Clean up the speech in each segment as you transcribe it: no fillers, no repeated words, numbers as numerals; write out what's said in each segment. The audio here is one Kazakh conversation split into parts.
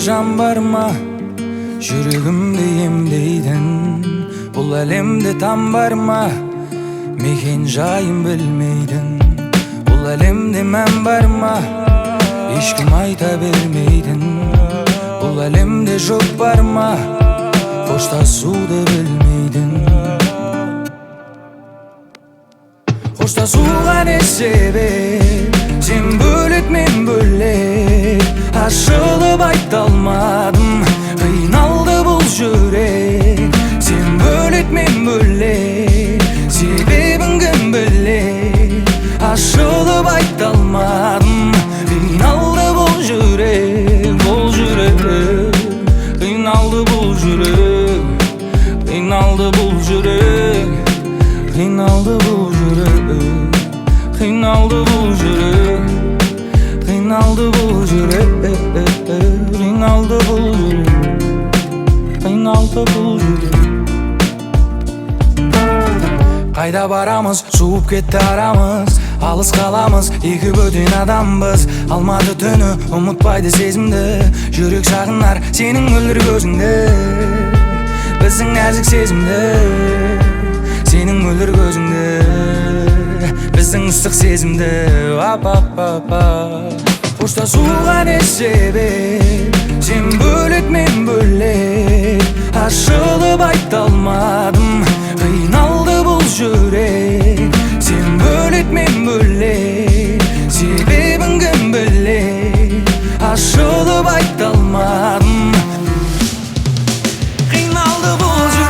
жан бар ма? Жүрегімді емдейтін бұл әлемде там бар ма? Мекен жайын білмейтін бұл әлемде мән бар ма? Ешкім айта бермейтін бұл әлемде жоқ бар ма? Қоштасуды білмейтін. Қоштасуға не себеп? Сен бөлек, мен бөлек. Ашылып айта алмадым, қиналды бұл жүрек. Сен бөлек, мен бөлек. Себебін кім білек? Ашылып айта алмадым, қиналды бұл жүрек, бұл жүрек. Қиналды бұл жүрек, қиналды бұл жүрек, қиналды бұл жүрек, қиналды бұл жүрек, қиналды бұл жүрек, қиналды бұл жүрек, қиналды бұл жүрек. Қайда барамыз, суып кетті арамыз, алыс қаламыз, екі бөтен адамбыз. Алматы түні ұмытпайды сезімді, жүрек сағынар сенің мөлдір көзіңді. Біздің нәзік сезімді, сенің мөлдір көзіңді, біздің ыстық сезімді. Қоштасуға не себеп? Сен бөлек, мен бөлек. Ашылып айта алмадым, қиналды бұл жүрек. Сен бөлек, мен бөлек. Себебін кім білек? Ашылып айта алмадым, қиналды бұл жүрек.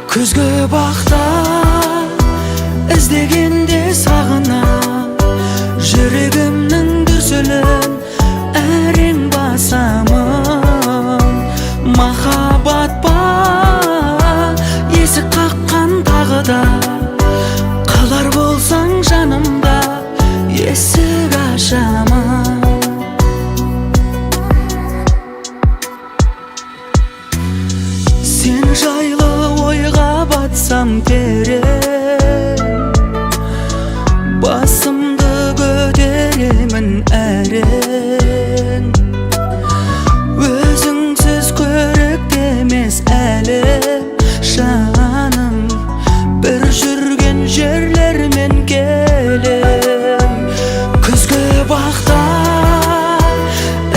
Күзгі бақта іздегенде сағына, жүрегімнің дүрсілін әрең басамын. Махаббат па, есік қаққан тағы да, қалар болсаң жанымда, есік ашамын. Сен жайлы ойға батсам керек, басымды көтеремін әрең. Өзіңсіз көріктемес әлі жаным, бір жүрген жерлермен келем. Күзгі бақта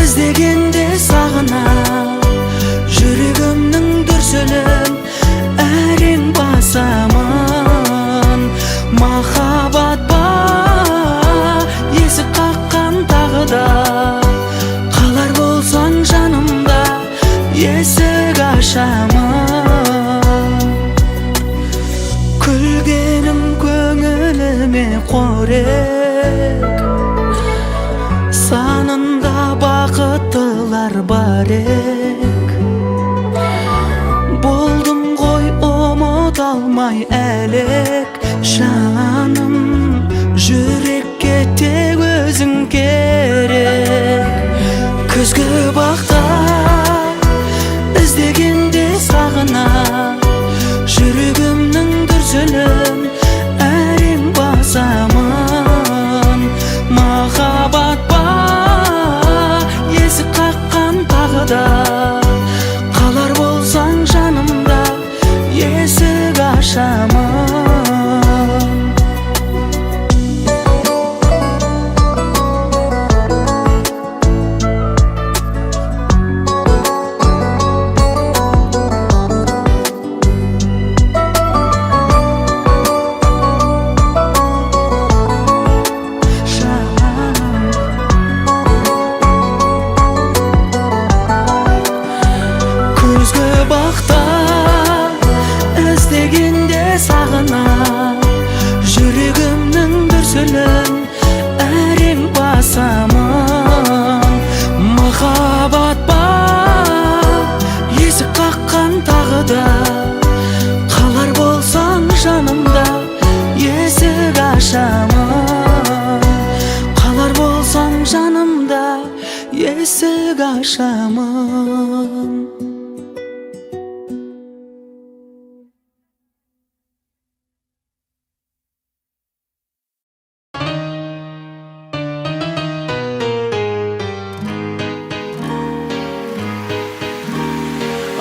іздегенде сағына, жүрегімнің дүрсілін әрең басамын. Махаббат па, есік қаққан тағы да, қалар болсаң жанымда, есік ашамын. Күлгенім көңіліме қорек, санында бақыттылар бар ек. Болдым ғой ұмыта алмай әлек жаным, жүрекке тек өзің керек. Күзгі бақта іздегенде сағына, жүрегімнің дүрсілін әрең басамын. Махаббат па, есік қаққан тағы да, қалар болсаң жанымда, есік ашамын. сағына, жүрегімнің дүрсілін жасамын. Махаббат бар, есік қаққан тағы да. Қалар болсаң жанымда, есік ашамын. Қалар болсаң жанымда, есік ашамын.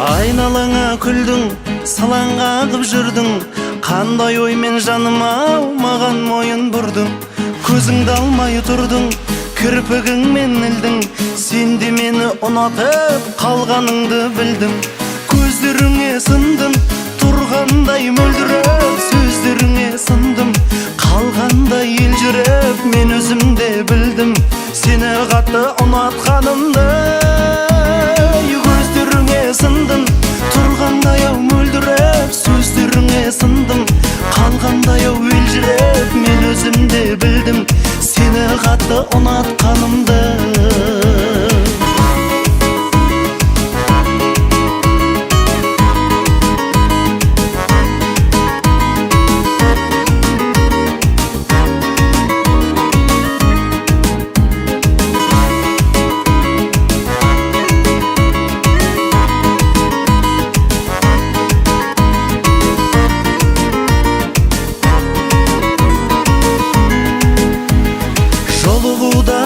Айналаңа күлдің, салаңға қып жүрдің. Қандай оймен жаным ау, маған мойын бұрдың. Көзіңді алмай тұрдың, кірпігіңмен ілдің. Сен де мені ұнатып қалғаныңды білдім. Көздеріңе сындым, тұрғандай мөлдіреп. Сөздеріңе сындым, қалғандай елжіреп. Мен өзімде білдім, сені қатты ұнатқанымды. Көздеріңе сындым, тұрғандай ау мөлдіреп. Сөздеріңе сындым, қалғандай ау елжіреп. Мен өзімде білдім, сені қатты ұнатқанымды.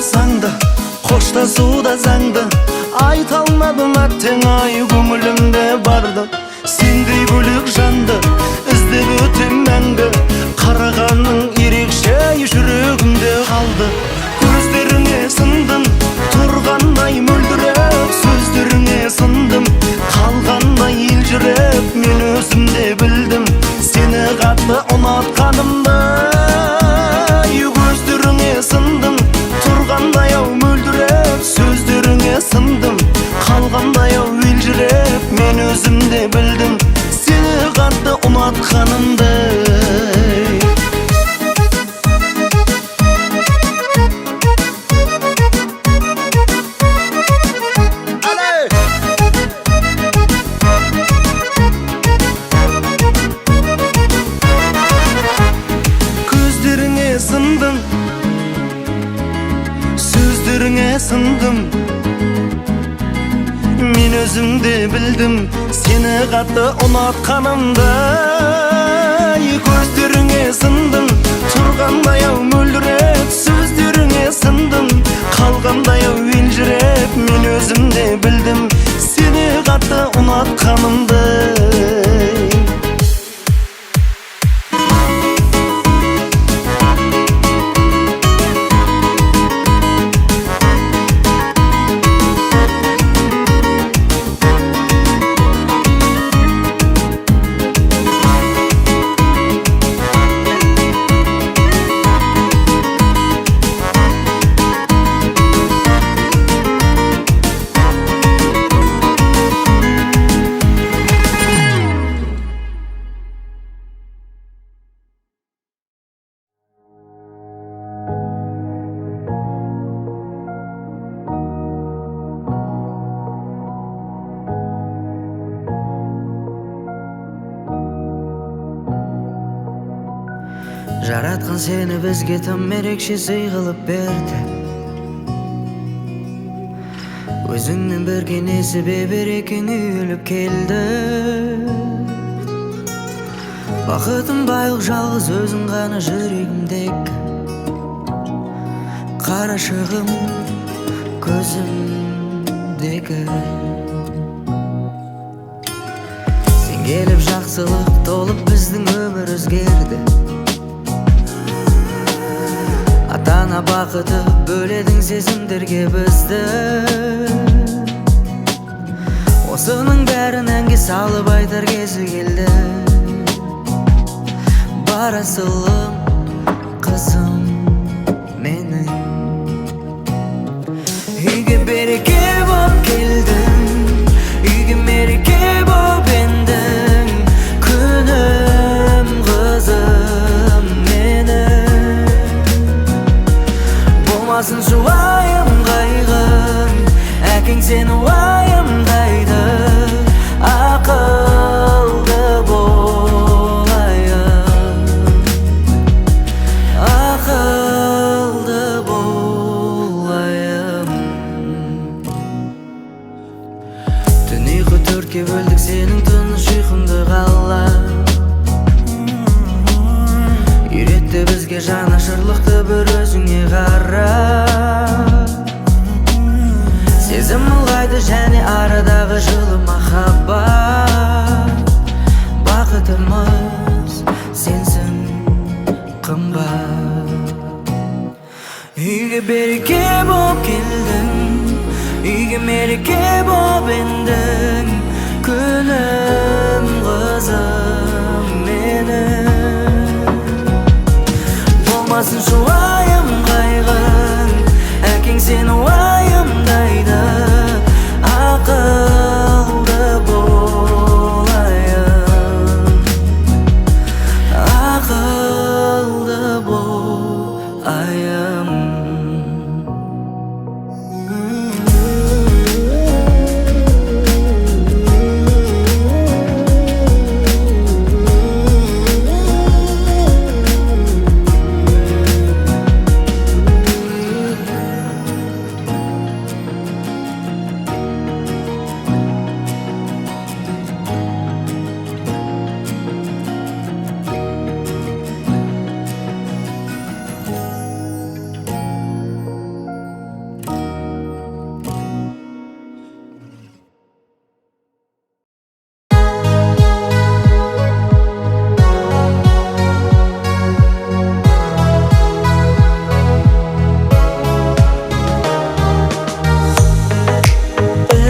Саңды, қоштасуда заңды, айта алмадым әттең ай, көңілімде барды. Сендей бөлек жанды іздеп өтем мәңгі, қарағаның ерекше жүрегімде қалды. Көздеріңе сындым, тұрғандай мөлдіреп. Сөздеріңе сындым, қалғандай елжіреп. Мен өзімде білдім, сені қатты ұнатқанымды. Көздеріңе сындым, тұрғандай ау мөлдіреп. Сөздеріңе сындым, қалғандай ау елжіреп. Мен өзімде білдім, сені қатты ұнатқанымды. Көздеріңе сындым, сөздеріңе сындым. Мен өзімде білдім, сені қатты ұнатқанымды. Көздеріңе сындым, тұрғандай ау мөлдіреп. Сөздеріңе сындым, қалғандай ау елжіреп. Мен өзімде білдім, сені қатты ұнатқанымды. Жаратқан сені бізге тым ерекше сый қылып берді. Өзіңнен бірге несібе берекең үйіліп келді. Бақытым байлық жалғыз өзің ғана жүрегімдегі. Қарашығым көзімдегі. Сен келіп жақсылық толып біздің өмір өзгерді. Ата-ана бақыты бөледің сезімдерге бізді. Осының бәрін әнге салып айтар кезі келді. Бар асылым, қызым менің. Үйге береке боп келдің, үйге мереке боп ендің. Күнім, қызым менің. Болмасын шуа senin tыныш ұйқыңды қалап. Үйретті бізге жанашырлықты бір өзіңе қара. Сезім ұлғайды және арадағы жылы махаббат. Бақытымыз сенсің қымбат. Үйге береке боп келдің, үйге мереке боп ендің. Күнім қызым менің. Болмасын шуайым қайғың, әкең сені уайымдайды. Ақылды болайын, ақылды болайын.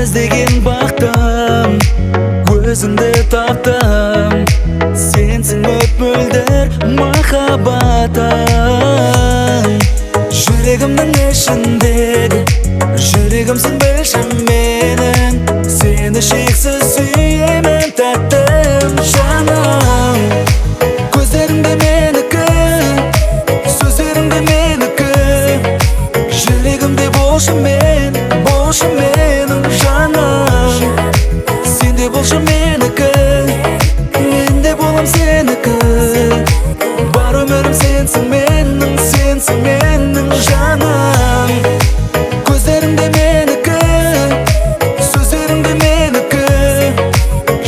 Іздеген бақтым, өзіңді таптым. Сенсің от мөлдір махаббатым. Жүрегімнің ішіндегі, жүрегімсің білшім менің. Сені шексіз сүйемін тәттім жаным. Көздеріңде менікі, сөздеріңде менікі. Жүрегімде болшы мен, болшы менің жаным. Сенде болшы менікі, мен де болам сенікі. Бар өмірім сенсің менің, сенсің менің жаным. Көздеріңде менікі, сөздеріңде менікі.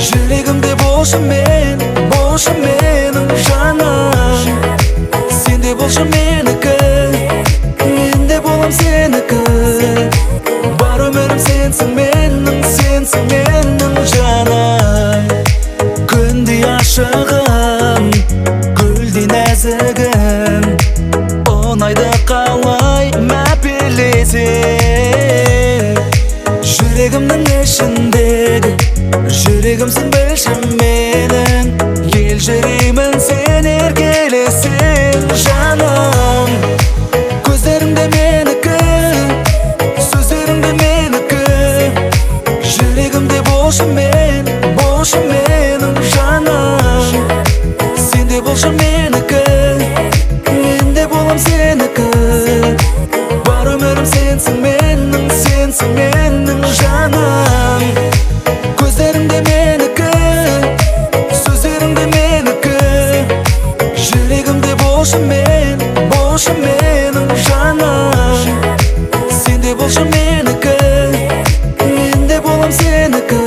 Жүрегімде болшы мен, болшы менің жаным. Сенде болшы менікі, мен де болам сенікі. Бар өмірім сенсің менің, сенсің менің жаным. Күндей ашығым, гүлдей нәзігім. Оңайды қалай мәпелесем. Жүрегімнің ішіндегі, жүрегімсің білшім менің. Ел жүремін сен еркелесең жаным. Көздеріңде менікі, сөздеріңде менікі. Жүрегімде болшы мен, болшы менің жаным. Сенде болшы менікі, мен де болам сенікі. Бар өмірім сенсің менің, сенсің менің жаным. Көздеріңде менікі, сөздеріңде менікі. Жүрегімде болшы мен, болшы менің жаным. Сенде болшы менікі, мен де болам сенікі.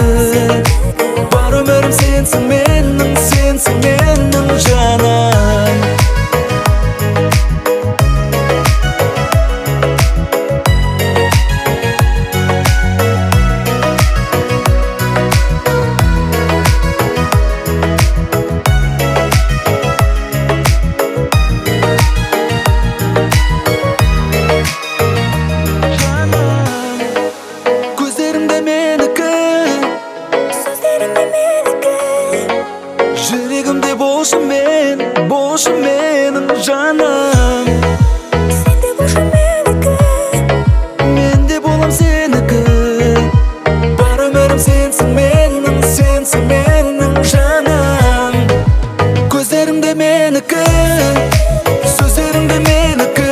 Бар өмірім сенсің менің, сенсің менің жаным. Көздеріңде менікі, сөздеріңде менікі. Жүрегімде болшы мен, болшы менің жаным. Сенде болшы менікі, мен де болам сенікі. Бар өмірім сенсің менің, сенсің менің жаным. Көздеріңде менікі, сөздеріңде менікі.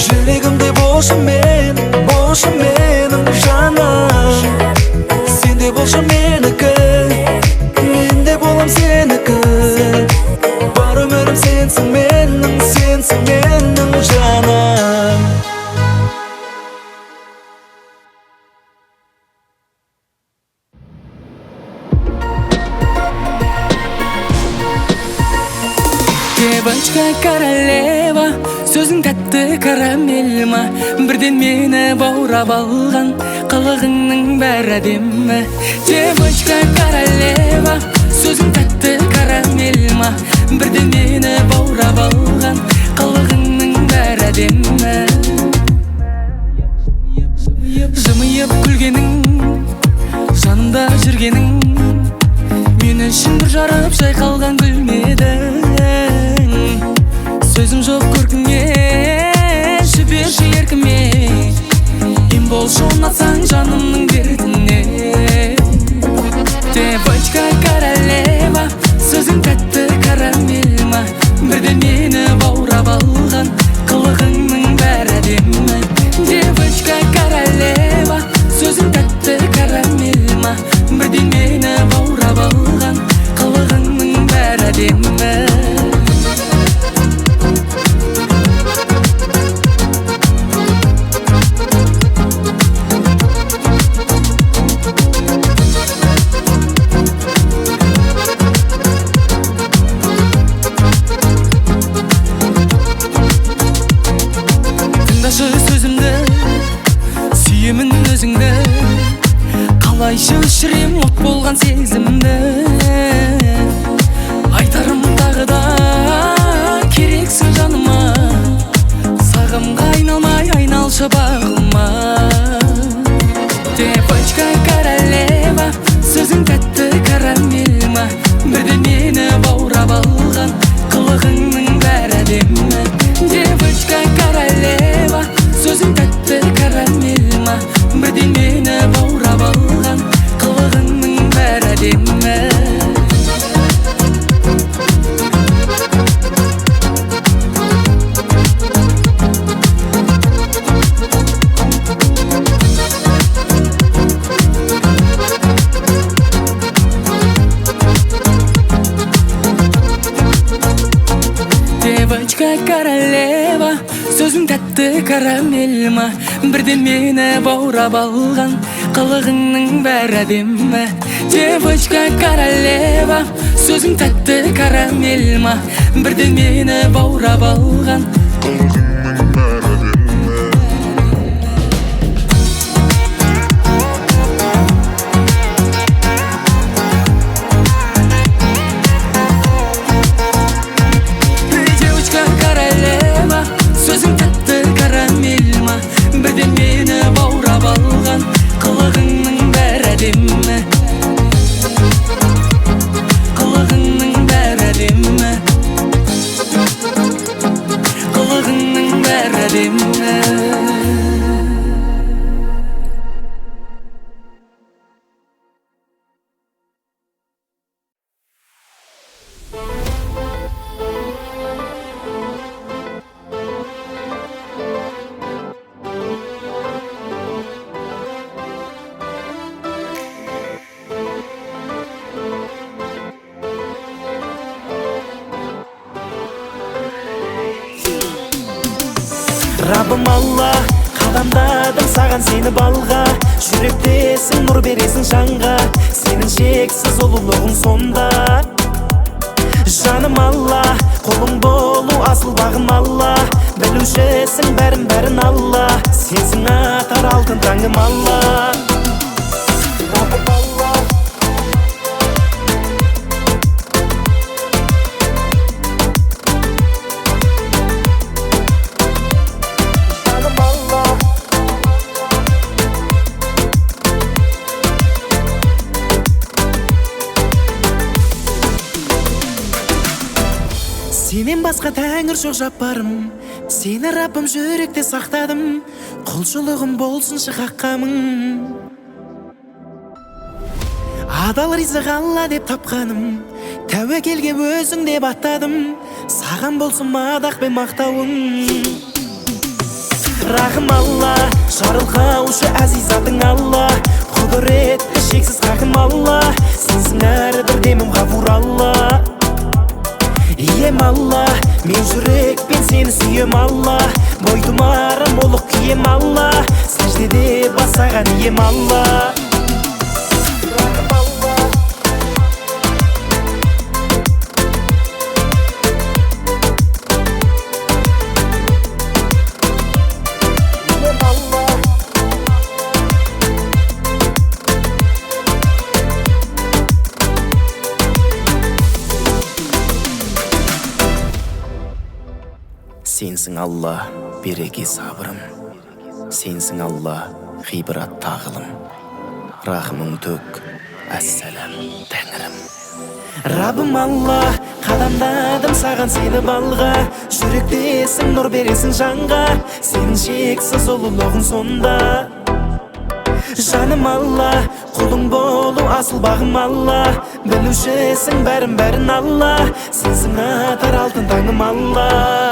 Жүрегімде болшы мен, болшы менің жаным. Сенде болшы менікі, мен де болам сенікі. Бар өмірім сенсің менің, сенсің менің Девочка королева, сөзің тәтті карамель ма, бірден мені баурап алған, қылығыңның бәрі әдемі. Девочка королева, сөзің тәтті карамель ма, бірден мені баурап алған, қылығыңның бәрі әдемі. Жымиып күлгенің, жанымда жүргенің, мен үшін бір жарып жайқалған гүлмедің. Сөзім жоқ көркіңе, жіберші еркіме, ем болшы ұнатсаң жанымның дертіне. Девочка королева, сөзің тәтті карамель ма, бірден мені баурап алған, қылығыңның бәрі әдемі. Девочка королева, сөзің тәтті карамель ма, бірден мені баурап алған, қылығыңның бәрі әдемі. Тыңдашы сөзімді, сүйемін өзіңді, қалайша өшірем от болған сезімді. Айтарым тағы да керексің жаныма, сағымға айналмай айналшы бағыма. Девочка королева, сөзің тәтті карамель ма, бірден мені баурап алған, қылығыңның бәрі әдемі. Девочка королева, сөзің тәтті карамель ма, бірден мені баурап алған, қылығыңның бәрі әдемі. Девочка королева, сөзің тәтті карамель ма, бірден мені баурап алған, қылығыңның бәрі әдемі. Девочка королева, сөзің тәтті карамель ма, бірден мені баурап алған, қылығыңның бәрі әдемі. Девочка королева, сөзің тәтті карамель ма, бірден мені баурап алған, қылығыңның бәрі әдемі. Қылығыңның бәрі әдемі. Қылығыңның бәрі әдемі. Раббым Алла, қадамдадым саған сені балға, жүректесің нұр бересің жанға, сенің шексіз ұлылығың сонда. Жаным Алла, қолың болу асыл бағым Алла, білушісің бәрін Алла, сенсің атар алтын таңым Алла. Раббым Алла, сенен басқа тәңір жоқ жаппарым, сені Раббым жүректе сақтадым, құлшылығым болсыншы хаққамың. Адал ризық Алла деп тапқаным, тәуекелге өзің деп аттадым, саған болсын мадақ пен мақтауың. Рахым Алла, жарылқаушы әзиз атың Алла, құдіретті шексіз хақым Алла, сенсің әрбір демім ғафур Алла. Ием Алла, мен жүрекпен сені сүйем Алла, бойдумарым олық кием Алла, сәждеде басаған ием Алла. Sensin Allah, береке сабырым. Sensin Allah, ғибрат тағылым. Рахымың төк, әссәләм, тәңірім. Раббым Алла, қадамдадым саған сеніп алға. Жүректесің, нұр бересің жанға. Сенің шексіз ұлылығың сонда. Жаным Алла, құлың болу асыл бағым Алла. Білушісің бәрін Алла. Сенсің атар алтын таңым Алла.